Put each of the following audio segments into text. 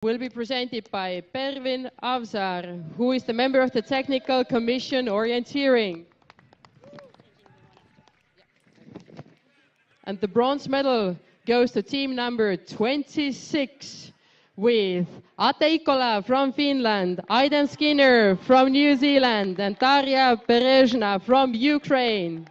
will be presented by Pervin Avzar, who is the member of the Technical Commission Orienteering. And the bronze medal goes to team number 26 with Ate Ikola from Finland, Aiden Skinner from New Zealand, and Tarja Berezhna from Ukraine.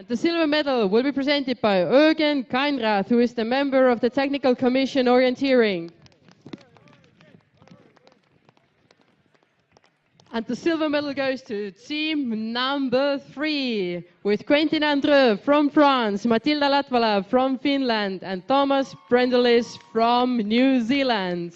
And the silver medal will be presented by Eugen Kainrath, who is the member of the Technical Commission Orienteering. And the silver medal goes to team number 3 with Quentin Andreu from France, Matilda Latvala from Finland, and Thomas Brendelis from New Zealand.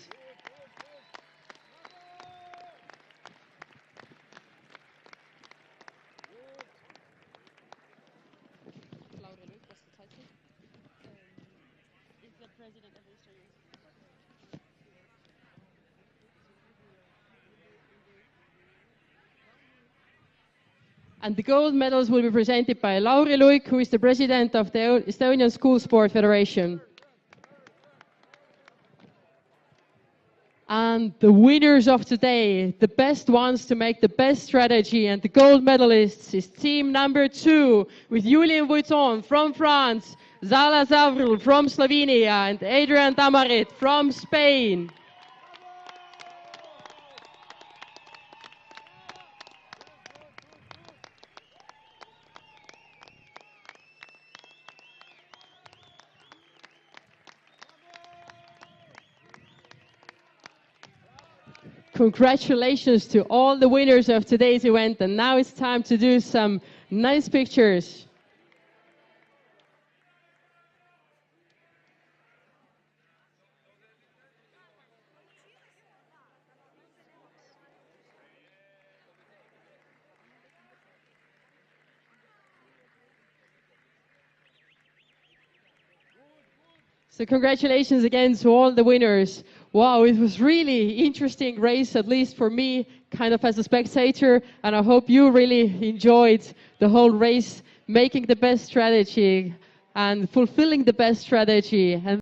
And the gold medals will be presented by Lauri Luik, who is the president of the Estonian School Sport Federation. And the winners of today, the best ones to make the best strategy, and the gold medalists is team number 2 with Julien Vuitton from France, Zala Zavril from Slovenia, and Adrián Tamarit from Spain. Congratulations to all the winners of today's event, and now it's time to do some nice pictures. So congratulations again to all the winners. Wow, it was really interesting race, at least for me, kind of as a spectator, and I hope you really enjoyed the whole race, making the best strategy and fulfilling the best strategy. And